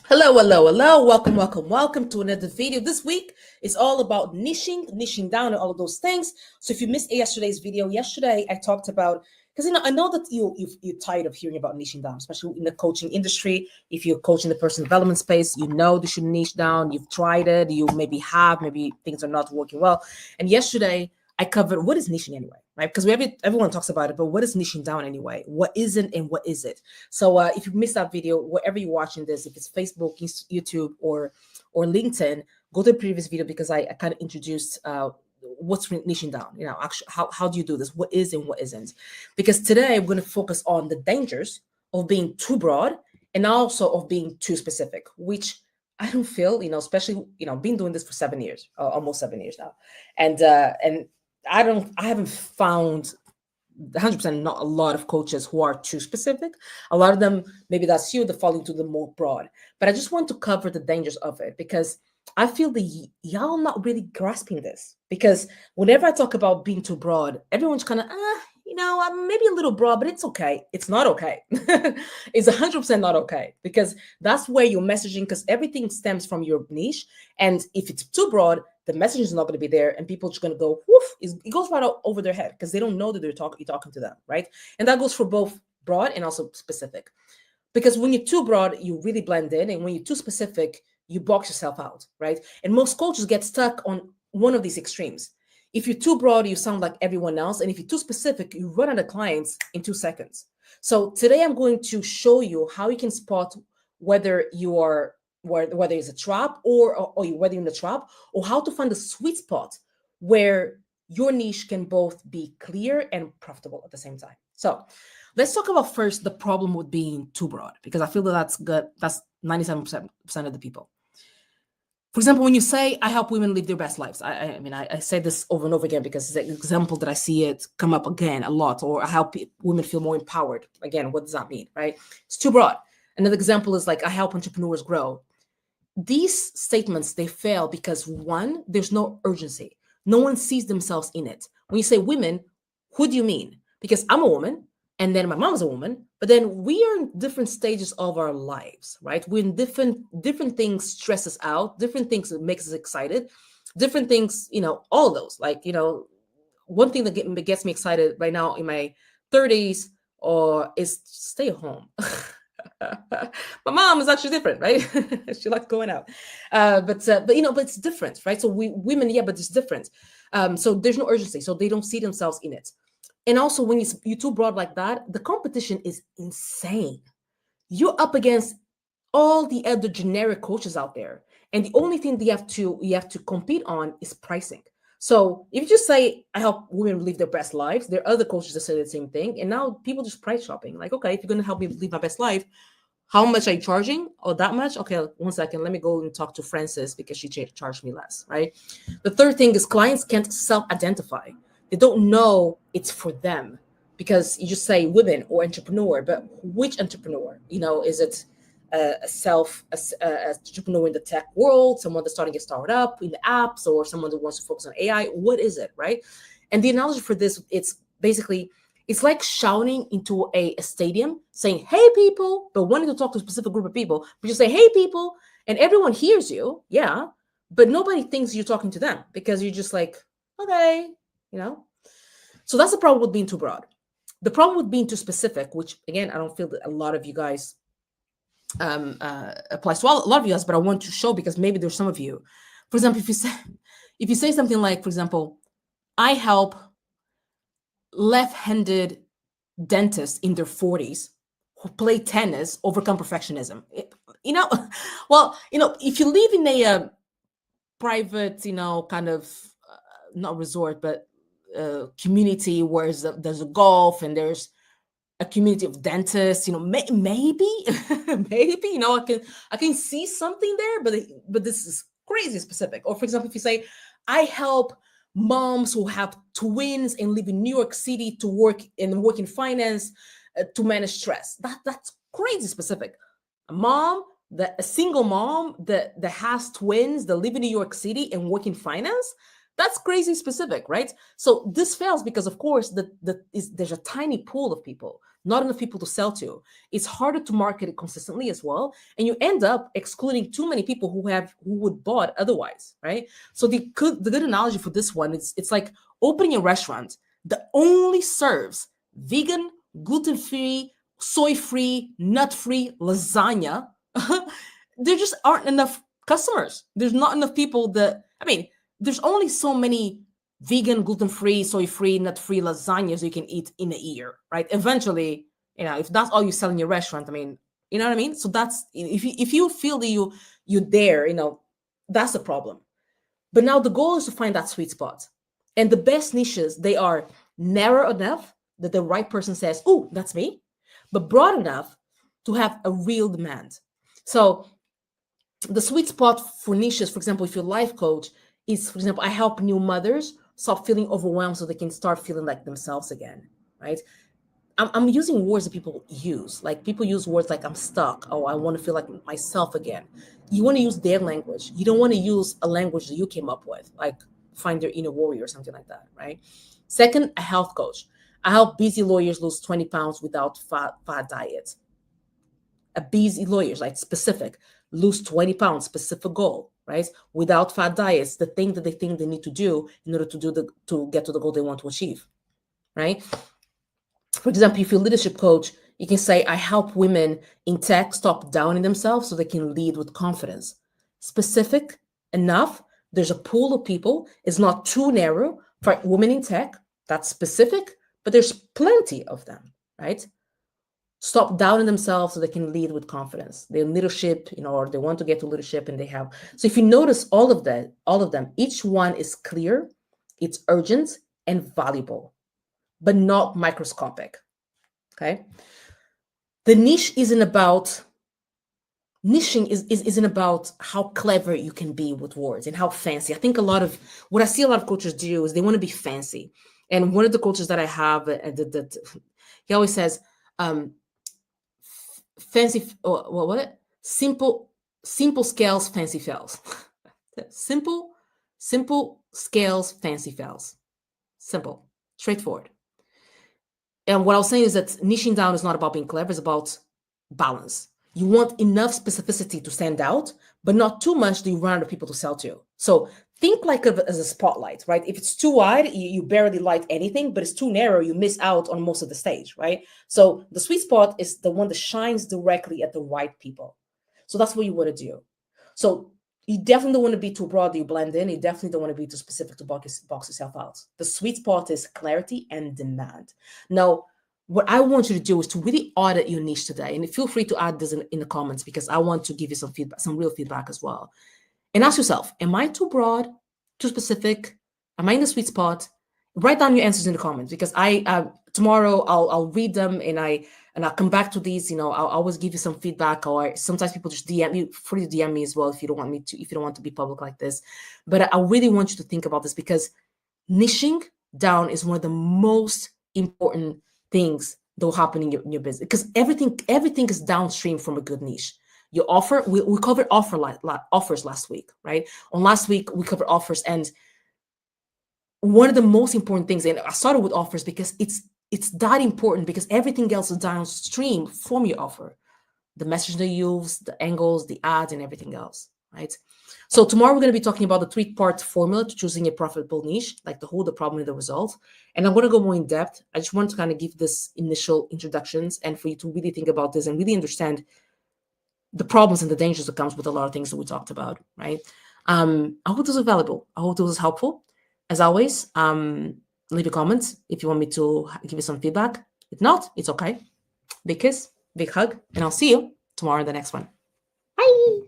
Hello, hello, hello. Welcome, welcome, welcome to another video. This week is all about niching down and all of those things. So if you missed yesterday's video, yesterday I talked about, because I know that you're tired of hearing about niching down, especially in the coaching industry. If you're coaching the personal development space, you know they should niche down. You've tried it, you maybe things are not working well. And yesterday I covered what is niching anyway, right? Because everyone talks about it, but what is niching down anyway? What isn't and what is it? So if you missed that video, wherever you're watching this, if it's Facebook, YouTube, or LinkedIn, go to the previous video because I kind of introduced what's niching down. You know, actually, how do you do this? What is and what isn't? Because today we're going to focus on the dangers of being too broad and also of being too specific, which I don't feel, especially been doing this for 7 years, almost 7 years now, and I haven't found 100% not a lot of coaches who are too specific. A lot of them, maybe that's you, they fall into the more broad. But I just want to cover the dangers of it because I feel that y'all not really grasping this. Because whenever I talk about being too broad, everyone's kind of, I'm maybe a little broad, but it's okay. It's not okay. It's 100% not okay because that's where you're messaging, because everything stems from your niche. And if it's too broad, the message is not going to be there, and people are just going to go, woof, it goes right over their head because they don't know that you're talking to them, right? And that goes for both broad and also specific. Because when you're too broad, you really blend in, and when you're too specific, you box yourself out, right? And most coaches get stuck on one of these extremes. If you're too broad, you sound like everyone else, and if you're too specific, you run out of clients in 2 seconds. So today I'm going to show you how you can spot whether you are whether it's a trap or whether you're in a trap, or how to find the sweet spot where your niche can both be clear and profitable at the same time. So let's talk about first the problem with being too broad, because I feel that that's good. That's 97% of the people. For example, when you say, I help women live their best lives, I say this over and over again because it's an example that I see it come up again a lot, or I help women feel more empowered. Again, what does that mean, right? It's too broad. Another example is like, I help entrepreneurs grow. These statements, they fail because one, there's no urgency. No one sees themselves in it. When you say women, who do you mean? Because I'm a woman, and then my mom's a woman, but then we are in different stages of our lives, right? We're in different things stress us out, different things that makes us excited, different things, all those. Like, one thing that gets me excited right now in my 30s is stay at home. My mom is actually different, right? She likes going out, but it's different, right? So we women, yeah, but it's different. So there's no urgency, so they don't see themselves in it. And also, when you're too broad like that, the competition is insane. You're up against all the other generic coaches out there, and the only thing that you have to compete on is pricing. So if you just say, I help women live their best lives, there are other coaches that say the same thing. And now people just price shopping. Like, okay, if you're going to help me live my best life, how much are you charging? Oh, that much? Okay, 1 second. Let me go and talk to Frances because she charged me less, right? The third thing is clients can't self-identify. They don't know it's for them because you just say women or entrepreneur, but which entrepreneur? Is it a entrepreneur in the tech world, someone that's starting a startup in the apps, or someone that wants to focus on AI? What is it, right? And the analogy for this, it's basically, it's like shouting into a stadium saying, hey, people, but wanting to talk to a specific group of people. But you say, hey, people, and everyone hears you, yeah, but nobody thinks you're talking to them because you're just like, okay, So that's the problem with being too broad. The problem with being too specific, which, again, I don't feel that a lot of you guys applies to a lot of you guys, but I want to show because maybe there's some of you. For example, if you say something like, for example, I help left-handed dentists in their 40s who play tennis overcome perfectionism. If you live in a private, kind of not resort, but community where there's a golf and there's a community of dentists, maybe maybe, I can see something there, but this is crazy specific. Or for example, if you say, I help moms who have twins and live in New York City to work in finance to manage stress. That's crazy specific. A single mom that has twins that live in New York City and work in finance. That's crazy specific, right? So this fails because, of course, there's a tiny pool of people not enough people to sell to. It's harder to market it consistently as well, and you end up excluding too many people who would bought otherwise, right? So the good analogy for this one is it's like opening a restaurant that only serves vegan, gluten-free, soy-free, nut-free lasagna. There just aren't enough customers. There's not enough people there's only so many vegan, gluten-free, soy-free, nut-free lasagnas you can eat in a year, right? Eventually, if that's all you sell in your restaurant, you know what I mean? So that's, if you feel that you're there, that's the problem. But now the goal is to find that sweet spot. And the best niches, they are narrow enough that the right person says, "Oh, that's me," but broad enough to have a real demand. So the sweet spot for niches, for example, if you're a life coach, is, for example, I help new mothers stop feeling overwhelmed so they can start feeling like themselves again, right? I'm using words that people use. Like, people use words like "I'm stuck," "Oh, I want to feel like myself again." You want to use their language. You don't want to use a language that you came up with, like find their inner warrior or something like that, right? Second, a health coach. I help busy lawyers lose 20 pounds without fat diet. A busy lawyers, like specific, lose 20 pounds, specific goal, right? Without fat diets, the thing that they think they need to do in order to get to the goal they want to achieve, right? For example, if you're a leadership coach, you can say, I help women in tech stop downing themselves so they can lead with confidence. Specific enough. There's a pool of people. It's not too narrow for women in tech. That's specific, but there's plenty of them, right? Stop doubting themselves so they can lead with confidence. They're in leadership, or they want to get to leadership, and they have. So if you notice all of them, each one is clear, it's urgent and valuable, but not microscopic. Okay. The niche isn't about niching isn't about how clever you can be with words and how fancy. I think what I see a lot of coaches do is they want to be fancy. And one of the coaches that I have, that he always says, fancy, what? Simple scales, fancy fails. Simple scales, fancy fails. Simple, straightforward. And what I was saying is that niching down is not about being clever, it's about balance. You want enough specificity to stand out, but not too much that you run out of people to sell to. So think like of it as a spotlight, right? If it's too wide, you barely light anything, but it's too narrow, you miss out on most of the stage, right? So the sweet spot is the one that shines directly at the right people. So that's what you want to do. So you definitely don't want to be too broad that you blend in. You definitely don't want to be too specific to box yourself out. The sweet spot is clarity and demand. Now, what I want you to do is to really audit your niche today. And feel free to add this in the comments, because I want to give you some feedback, some real feedback as well. And ask yourself, am I too broad, too specific? Am I in the sweet spot? Write down your answers in the comments, because tomorrow I'll read them, and I'll come back to these. I'll always give you some feedback, or sometimes people just DM you, free to DM me as well if you don't want to be public like this. But I really want you to think about this, because niching down is one of the most important things that will happen in your business, because everything is downstream from a good niche. Your offer, we covered offers last week, right? On last week, we covered offers, and one of the most important things, and I started with offers because it's that important, because everything else is downstream from your offer. The message they use, the angles, the ads, and everything else, right? So tomorrow we're going to be talking about the 3-part formula to choosing a profitable niche, like the whole, the problem, and the result. And I'm going to go more in depth. I just want to kind of give this initial introductions, and for you to really think about this and really understand the problems and the dangers that comes with a lot of things that we talked about, right? I hope this was valuable. I hope this was helpful. As always, leave a comment if you want me to give you some feedback. If not, it's okay. Big kiss, big hug, and I'll see you tomorrow in the next one. Bye.